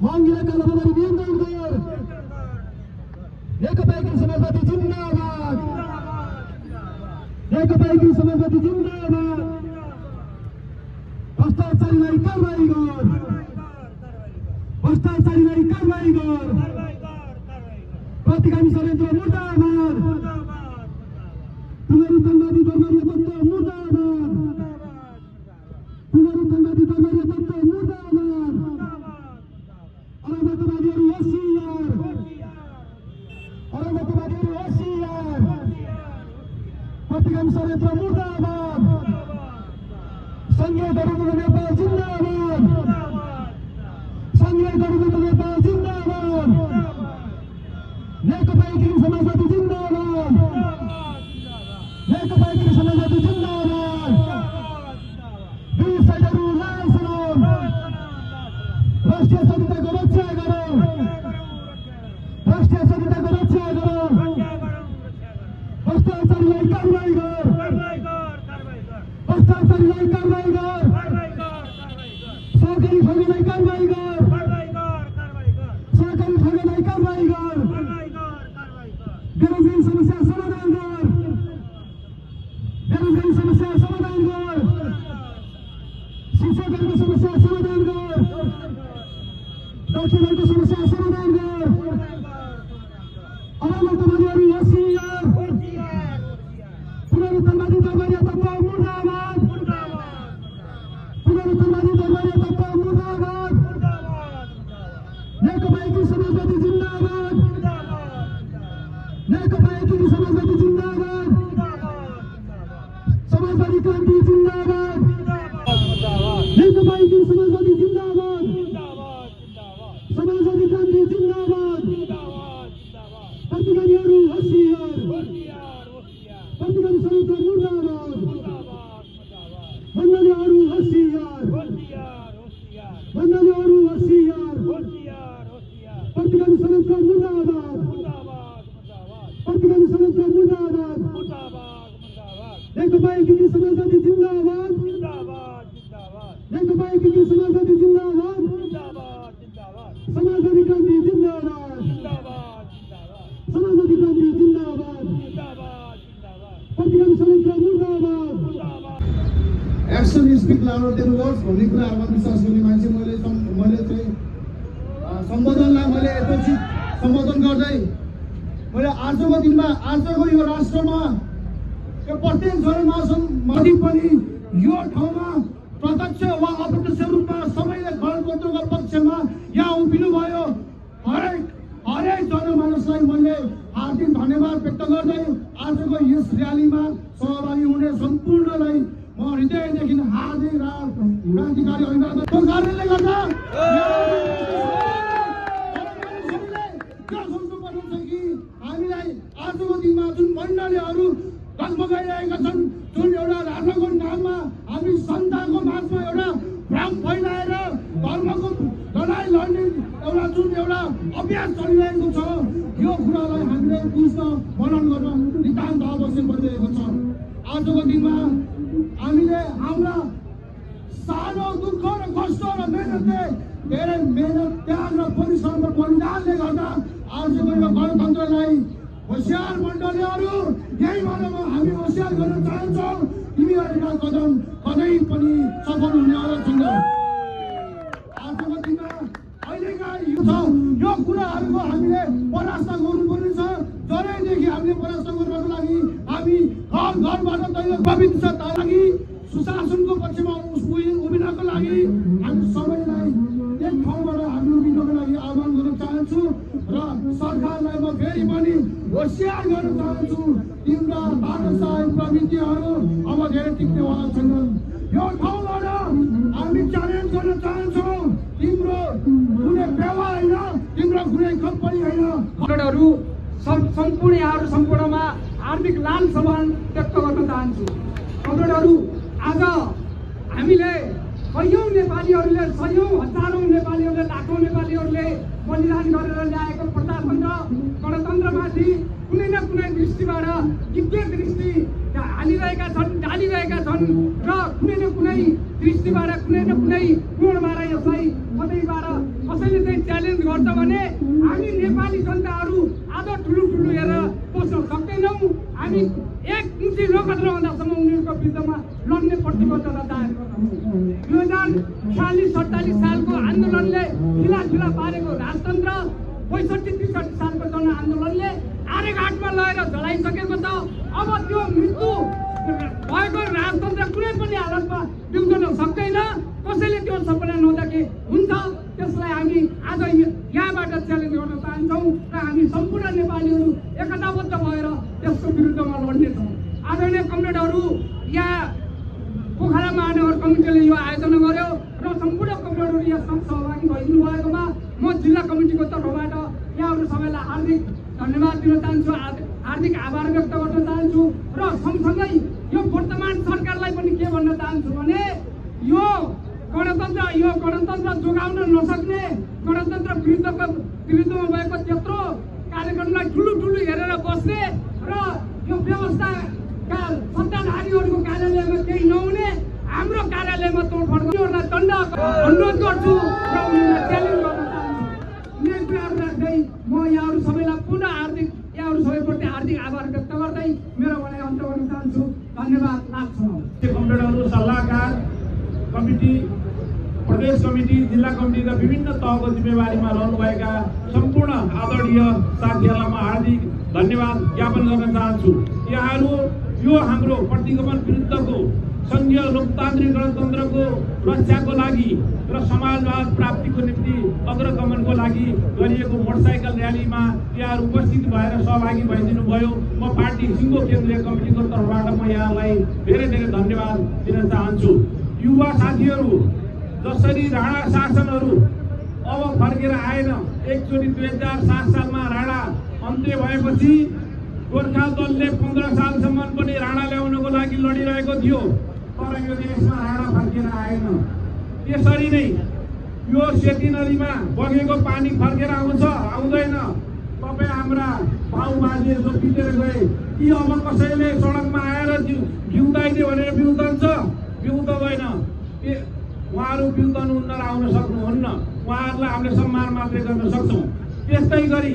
मांगिला कालाबारी नियन्त्रण गर नेकपा एकीकृत समाजवादी जिन्दाबाद नेकपा एकीकृत समाजवादी जिन्दाबाद भ्रष्टाचारीलाई कारबाही गर भ्रष्टाचारीलाई कारबाही गर प्रतिगामी षड्यन्त्र मुर्दाबाद पुनरुत्थानवादी दरबारिया तत्त्व मुर्दाबाद पुनरुत्थानवादी दरबारिया तत्त्व मुर्दाबाद अराजकवादीहरू होसियार अराजकवादीहरू होसियार प्रतिगामी षड्यन्त्र मुर्दाबाद संघीय गणतन्त्र नेपाल जिन्दाबाद संघीय गणतन्त्र नेपाल जिन्दाबाद नेकपा एकीकृत समाजवादी जिन्दाबाद नेकपा एकीकृत समाजवादी जिन्दाबाद वीर शहीदहरू लाल सलाम राष्ट्रिय संहिताको रक्षा गरौँ राष्ट्रिय संहिताको रक्षा गरौँ भ्रष्टाचारीलाई कारबाही गर भ्रष्टाचारीलाई कारबाही गर सरकारी ठगीलाई कारबाही गर सरकारी ठगीलाई कारबाही गर बेरोजगारी समस्या समाधान गर बेरोजगारी समस्या समाधान गर शिक्षकहरूको समस्या समाधान गर डाक्टरहरूको समस्या समाधान गर अराजकवादीहरू होसियार पुनरुत्थानवादी दरबारिया तत्त्व मुर्दाबाद पुनरुत्थानवादी दरबारिया तत्त्व मुर्दाबाद नेकपा एकीकृत समाजवादी जिन्दाबाद नेकपा एकीकृत समाजवादी जिन्दाबाद समाजवादी क्रान्ति जिन्दाबाद नेकपा एकीकृत समाजवादी जिन्दाबाद समाजवादी क्रान्ति जिन्दाबाद प्रतिगामीहरू होसियार प्रतिगामी षड्यन्त्र मुर्दाबाद मण्डलीहरू होसियार मण्डलीहरू होसियार प्रतिगामी षड्यन्त्र मुर्दाबाद प्रतिगामी षड्यन्त्र मुर्दाबाद नेकपा एकीकृत समाजवादी जिन्दाबाद नेकपा एकीकृत समाजवादी जिन्दाबाद समाजवादी क्रान्ति जिन्दाबाद समाजवादी क्रान्ति जिन्दाबाद प्रतिगामी षड्यन्त्र मुर्दाबाद action speak louder than words भन्ने कुराहरुमा विश्वास गर्ने मान्छे मैले चाहिँ सम्बोधनलाई मैले यथोचित सम्बोधन गर्दै मैले आजको दिनमा आजको यो राष्ट्रमा यो प्रत्येक जनमानसमाथि पनि यो ठाउँमा प्रत्यक्ष वा अप्रत्यक्ष रूपमा सबैले गणतन्त्रको पक्षमा यहाँ उभिनु भयो हरेक जनमानसलाई मैले हार्दिक धन्यवाद व्यक्त गर्दै आजको यस र्यालीमा सहभागी हुने सम्पूर्णलाई म हृदयदेखि हार्दिक क्रान्तिकारी अभिवादनको कारणले गर्दा हामीलाई आजको दिनमा जुन मण्डलीहरू डगमगाइरहेका छन् जुन एउटा राजाको नाममा हामी सन्तानको माझमा एउटा भ्रम फैलाएर धर्मको लडाइँ लड्ने एउटा अभ्यास चलिरहेको छ यो कुरालाई हामीले बुझ्न मनन गर्न नितान्त आवश्यक परिरहेको छ। आजको दिनमा हामीले हाम्रा सानो दुःख र कष्ट र मेहनतले धेरै मेहनत त्याग र परिश्रम र बलिदानले गर्दा आजको यो गणतन्त्रलाई होसियार मण्डलीहरू यही भएर हामी होसियार गर्न चाहन्छौँ तिमीहरूका कदम कतै पनि सफल हुनेवाला छैन। आजको दिनमा अहिलेका यो कुराहरूको हामीले परास्त गर्नुपर्ने छ। जरैदेखि हामीले परास्त गर्नको लागि हामी घरबाट दैनिक पवित्रताका लागि सुशासनको पक्षमा उभिनको लागि हामी सबैलाई एक ठाउँबाट हामी उभिनको लागि आह्वान गर्न चाहन्छु र सरकारलाई म फेरि पनि होसियार गर्न चाहन्छु। तिम्रा तानाशाही प्रवृत्तिहरू अब धेरै टिक्नेवाला छैनन्। यो ठाउँबाट हामी च्यालेन्ज गर्न चाहन्छौँ तिम्रो कुनै व्यवहार होइन, तिम्रो कुनै कम्पनी होइन। सम्पूर्ण यहाँहरू सम्पूर्णमा हार्दिक लाल सम्मान व्यक्त गर्न चाहन्छु। कमरेडहरू, आज हामीले कयौं नेपालीहरूले, सयौं हजारौं नेपालीहरूले, लाखौं नेपालीहरूले बलिदान गरेर ल्याएको प्रजातन्त्र गणतन्त्रमाथि कुनै न कुनै दृष्टिबाट विज्ञ दृष्टि हालिरहेका छन्, डालिरहेका छन् र कुनै न कुनै दृष्टिबाट कुनै न कुनै कोणबाट यसलाई कतैबाट कसैले चाहिँ गर्छ भने हामी नेपाली जनताहरू आज ठुलो हेरेर बस्न सक्दैनौँ। हामी एक मुठी लोकतन्त्र हुँदासम्म उनीहरूको विरुद्धमा लड्ने प्रतिबद्धता जाहेर गर्छौँ। 2046-47 सालको आन्दोलनले खिला पारेको राजतन्त्र 65-63 सालको जनआन्दोलनले आर्यघाटमा लगेर जलाइसकेको छ। अब त्यो मृत्यु भएको राजतन्त्र कुनै पनि हालतमा बिउजन सक्दैन। कसैले त्यो सपना नदेखे हुन्छ। त्यसलाई हामी आज यहाँबाट च्यालेन्ज गर्न चाहन्छौँ र हामी सम्पूर्ण नेपालीहरू एकताबद्ध भएर त्यसको विरुद्धमा लड्नेछौँ। आदरणीय कमरेडहरू, यहाँ पोखरा महानगर कमिटीले यो आयोजना गर्यो र सम्पूर्ण कमरेडहरू यसमा सहभागी भइदिनु भएकोमा म जिल्ला कमिटीको तर्फबाट यहाँहरू सबैलाई हार्दिक धन्यवाद दिन चाहन्छु, हार्दिक आभार व्यक्त गर्न चाहन्छु र सँगसँगै यो वर्तमान सरकारलाई पनि के भन्न चाहन्छु भने यो गणतन्त्र जोगाउन नसक्ने, गणतन्त्र विरुद्धमा भएको त्यत्रो कार्यक्रमलाई ठुलो हेरेर बस्ने र यो व्यवस्थाका सत्ताधारीहरूको कार्यालयमा केही नहुने, हाम्रो कार्यालयमा तोडफोड गर्नेहरूलाई दण्ड अनुरोध गर्छु र उनीहरूलाई च्यालेन्ज गर्न चाहन्छु। यही कुराहरू राख्दै म यहाँहरू सबैलाई पुनः यहाँहरू सबैप्रति हार्दिक आभार व्यक्त गर्दै मेरो भनाइ अन्त गर्न चाहन्छु। धन्यवाद। लाग्छ कमरेडहरू, सल्लाहकार, कमिटी, प्रदेश कमिटी, जिल्ला कमिटी र विभिन्न तहको जिम्मेवारीमा रहनुभएका सम्पूर्ण आदरणीय साथीहरूलाई म हार्दिक धन्यवाद ज्ञापन गर्न चाहन्छु। यहाँहरू यो हाम्रो प्रतिगमन विरुद्धको संघीय लोकतान्त्रिक गणतन्त्रको रक्षाको लागि र समाजवाद प्राप्तिको निम्ति अग्रगमनको लागि गरिएको मोटरसाइकल र्यालीमा यहाँहरू उपस्थित भएर सहभागी भइदिनु भयो। म पार्टी सिङ्गो केन्द्रीय कमिटीको तर्फबाट म यहाँलाई धेरै धन्यवाद दिन चाहन्छु। युवा साथीहरू, जसरी राणा शासनहरू अब फर्केर आएन, एकचोटि 2007 सालमा राणा अन्त्य भएपछि गोर्खा दलले 15 सालसम्म पनि राणा ल्याउनको लागि लडिरहेको थियो, तर यो देशमा राणा फर्केर आएन। त्यसरी नै यो सेती नदीमा बगेको पानी फर्केर आउँदैन। तपाईँ हाम्रा बाउबाजे जो बितेर गए ती अब कसैले सडकमा आएर बिउदाइदियो भनेर बिउदैन। उहाँहरू बिउदनुहुन्न र आउन सक्नुहुन्न। उहाँहरूलाई हामीले सम्मान मात्रै गर्न सक्छौँ। त्यस्तै गरी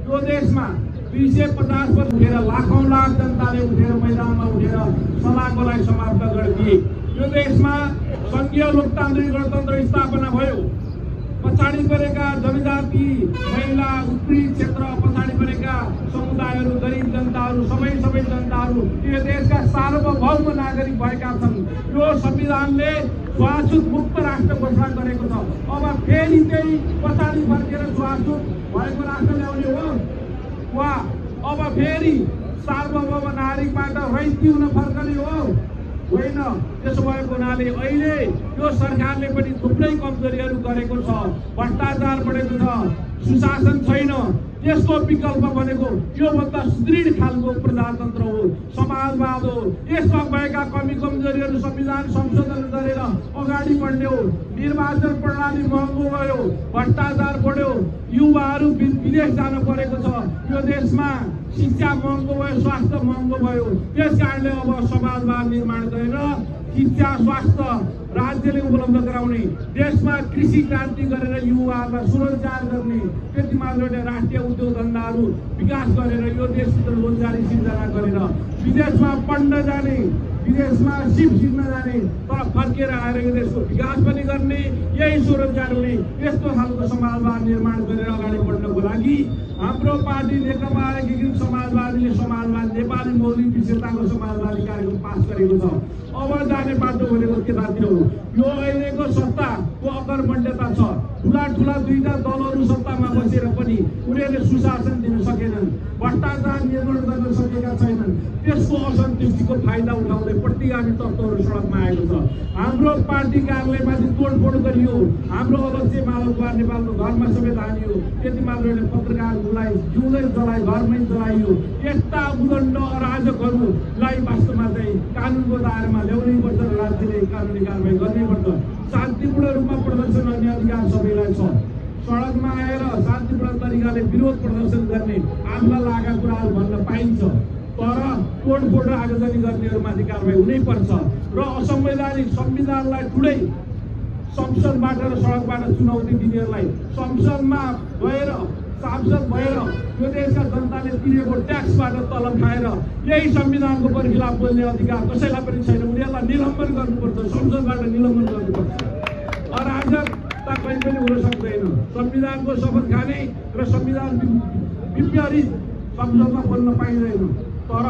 यो देशमा 250 वर्ष उठेर लाखौँ लाख जनताले उठेर मैदानमा उठेर सलाहको लागि समाप्त गरिदिए। यो देशमा संघीय लोकतान्त्रिक गणतन्त्र स्थापना भयो। पछाडि परेका जनजाति, महिला, उत्पीडित क्षेत्र, पछाडि परेका समुदायहरू, गरिब जनताहरू, सबै जनताहरू यो देशका सार्वभौम नागरिक भएका छन्। यो संविधानले छुवाछुत मुक्त राष्ट्र घोषणा गरेको छ। अब फेरि त्यही पछाडि फर्केर छुवाछुत भएको राष्ट्र ल्याउने हो वा अब फेरि सार्वभौम नागरिकबाट रहित हुन फर्कने हो? होइन। त्यसो भएको हुनाले अहिले यो सरकारले पनि थुप्रै कमजोरीहरू गरेको छ। भ्रष्टाचार बढेको छ, सुशासन छैन। त्यसको विकल्प भनेको योभन्दा सुदृढ खालको प्रजातन्त्र हो, समाजवाद हो। यसमा भएका कमजोरीहरू संविधान संशोधन गरेर अगाडि बढ्ने हो। निर्वाचन प्रणाली महँगो भयो, भ्रष्टाचार बढ्यो, युवाहरू विदेश जान परेको छ। यो देशमा शिक्षा महँगो भयो, स्वास्थ्य महँगो भयो। त्यस कारणले अब समाजवाद निर्माण गरेर शिक्षा, स्वास्थ्य राज्यले उपलब्ध गराउने, देशमा कृषि क्रान्ति गरेर युवाहरूलाई स्वरोजगार गर्ने, त्यति मात्र राष्ट्रिय उद्योग धन्दाहरू विकास गरेर यो देशभित्र रोजगारी सिर्जना गरेर विदेशमा पढ्न जाने, विदेशमा सिप सिक्न जाने, तर फर्केर आएर यो देशको विकास पनि गर्ने, यही स्वरोजगार हुने, यस्तो खालको समाजवाद निर्माण गरेर अगाडि बढ्नको लागि हाम्रो पार्टी नेकपा एकीकृत समाजवादीले नेपाली मौलिक विशेषताको समाजवादी कार्यक्रम पास गरेको छ। अब जाने बाटो भनेको केतातिर हो? यो अहिलेको सत्ताको अकर्मण्यता छ। ठुला दुईटा दलहरू सत्तामा बसेर पनि उनीहरूले सुशासन दिन सकेनन्, भ्रष्टाचार नियन्त्रण गर्न सकेका छैनन्। त्यसको असन्तुष्टिको फाइदा उठाउँदै प्रतिगामी तत्त्वहरू सडकमा आएको छ। हाम्रो पार्टी कार्यालयमाथि तोडफोड गरियो, हाम्रो अध्यक्ष माधव कुमार नेपालको घरमा समेत हानियो, त्यति मात्र पत्रकारहरूलाई जिउँदै जलाइ घरमै जलाइयो। यस्ता उदण्ड अराजकहरूलाई वास्तवमा चाहिँ कानुनको दायरामा ल्याउनै पर्छ र राज्यले कानुनी कारबाही गर्नै पर्छ। शान्तिपूर्ण रूपमा प्रदर्शन गर्ने अधिकार सबैलाई छ। सडकमा आएर शान्तिपूर्ण तरिकाले विरोध प्रदर्शन गर्ने, आफूलाई लागेका कुराहरू भन्न पाइन्छ, तर तोडफोड र आगजनी गर्नेहरूमाथि कारबाही हुनै पर्छ। र असंवैधानिक संविधानलाई ठुलै संसदबाट र सडकबाट चुनौती दिनेहरूलाई संसदमा गएर सांसद भएर यो देशका जनताले तिरेको ट्याक्सबाट तलब खाएर यही संविधानको परिखिलाफ बोल्ने अधिकार कसैलाई पनि छैन। उनीहरूलाई निलम्बन गर्नुपर्छ, संसदबाट निलम्बन गर्नुपर्छ। अराजकता कहीँ पनि हुन सक्दैन। संविधानको शपथ खाने र संविधान विपरीत संसदमा बोल्न पाइँदैन। तर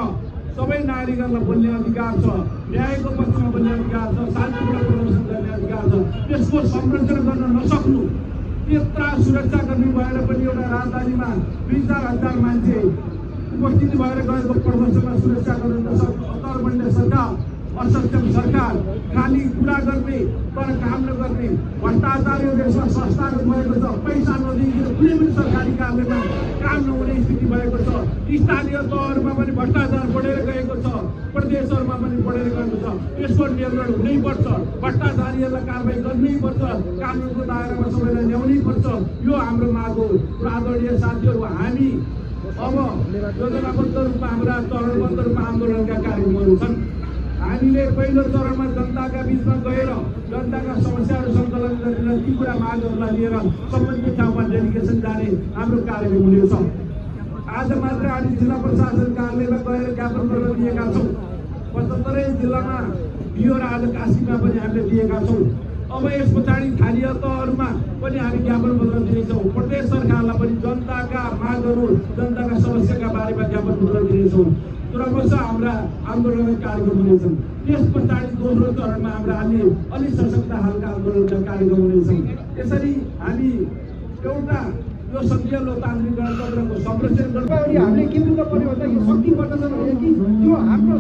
सबै नागरिकहरूलाई बोल्ने अधिकार छ, न्यायको पक्षमा बोल्ने अधिकार छ, शान्तिपूर्ण प्रदर्शन गर्ने अधिकार छ। त्यसको संरक्षण गर्न नसक्नु, त्यत्रा सुरक्षाकर्मी भएर पनि एउटा राजधानीमा 2-4 हजार मान्छे उपस्थिति भएर गएको प्रदर्शनमा सुरक्षा गर्न नसक्नु अतर्बण्य सरकार, असक्षम सरकार, खाली कुरा गर्ने तर काम नगर्ने भ्रष्टाचार यो देशमा संस्थागत भएको छ। पैसा नदिएर कुनै पनि सरकारी कार्यालयमा काम नहुने स्थिति भएको छ। स्थानीय तहहरूमा पनि भ्रष्टाचार बढेर गएको छ, प्रदेशहरूमा पनि बढेर गएको छ। यसको नियन्त्रण हुनैपर्छ, भ्रष्टाचारीहरूलाई कारबाही गर्नैपर्छ, कानुनको दायरामा सबैलाई ल्याउनैपर्छ। यो हाम्रो माग हो। आदरणीय साथीहरू, हामी अब योजनाबद्ध रूपमा हाम्रा चरणबद्ध रूपमा आन्दोलनका कार्यक्रमहरू छन्। हामीले पहिलो चरणमा जनताका बिचमा गएर जनताका समस्याहरू सङ्कलन गरेर ती कुरा मागहरूलाई लिएर सम्बन्धित ठाउँमा डेलिगेसन जाने हाम्रो कार्यक्रम हुनेछ। आज मात्र हामी जिल्ला प्रशासन कार्यालयमा गएर ज्ञापन गर्न दिएका छौँ। 75 जिल्लामा दियो र आज काशीमा पनि हामीले दिएका छौँ। अब यस पछाडि स्थानीय तहहरूमा पनि हामी ज्ञापन पत्र दिनेछौँ। प्रदेश सरकारलाई पनि जनताका मागहरू, जनताका समस्याका बारेमा ज्ञापन पत्र दिनेछौँ। क्रमशः हाम्रा आन्दोलनका कार्यक्रम हुनेछन्। त्यस पछाडि दोस्रो चरणमा हाम्रा अलि सशक्त खालका आन्दोलनका कार्यक्रम हुनेछन्। यसरी हामी एउटा यो संघीय लोकतान्त्रिक गणतन्त्रको संरक्षण गर्न हामीले के बुझ्नु पर्यो भन्दा यो शक्ति प्रदर्शन हो कि यो हाम्रो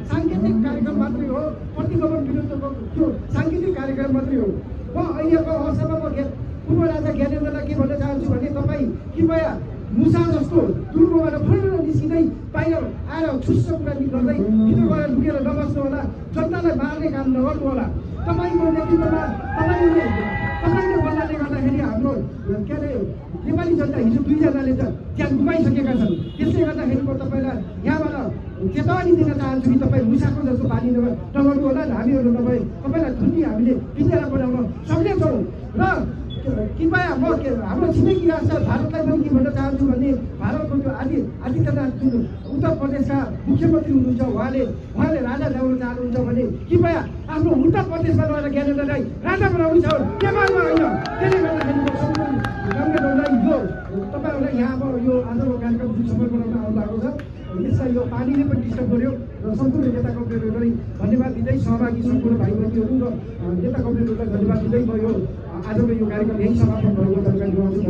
साङ्केतिक कार्यक्रम मात्रै हो, प्रतिगमन विरुद्धको त्यो साङ्केतिक कार्यक्रम मात्रै हो। म अहिलेको अवसरमा म पूर्व राजा ज्ञानेन्द्रलाई के भन्न चाहन्छु भने तपाईँ कृपया मुसा जस्तो दुर्गोबाट फर्न निस्किँदै बाहिर आएर छुस्स कुरा गर्दै भित्र गएर लुकेर नबस्नु होला, जनतालाई मार्ने काम नगर्नु होला। तपाईँको नेतृत्वमा तपाईँले बोल्नाले गर्दाखेरि हाम्रो के अरे नेपाली जनता हिजो 2 जनाले त त्यहाँ गुमाइसकेका छन्। त्यसले गर्दाखेरि म तपाईँलाई यहाँबाट चेतावनी दिन चाहन्छु कि तपाईँ मुसाको जस्तो बानी नगर्नु होला। हामीहरू तपाईँलाई थुन्नी हामीले पिँजरा बनाउन सक्नेछौँ र कृपया म हाम्रो छिमेकी राष्ट्र भारतलाई पनि के भन्न चाहन्छु भने भारतको त्यो आदित्यनाथ जुन उत्तर प्रदेशका मुख्यमन्त्री हुनुहुन्छ, उहाँले राजा ल्याउन चाहनुहुन्छ भने कृपया आफ्नो उत्तर प्रदेशमा गएर ज्ञानेन्द्रलाई राजा बनाउनु छ, नेपालमा होइन। त्यसले गर्दाखेरि यो तपाईँहरूलाई यहाँ अब यो आजको कार्यक्रम जुन सफल बनाउन आउनु भएको छ, यसलाई यो पानीले पनि डिस्टर्ब गर्यो र सम्पूर्ण नेता कमरेडहरूलाई धन्यवाद दिँदै, सहभागी सम्पूर्ण भाइ बहिनीहरू र नेता कमरेडहरूलाई धन्यवाद दिँदै म यो आजको यो कार्यक्रम यही समापन भएको जानकारी गराउँछु।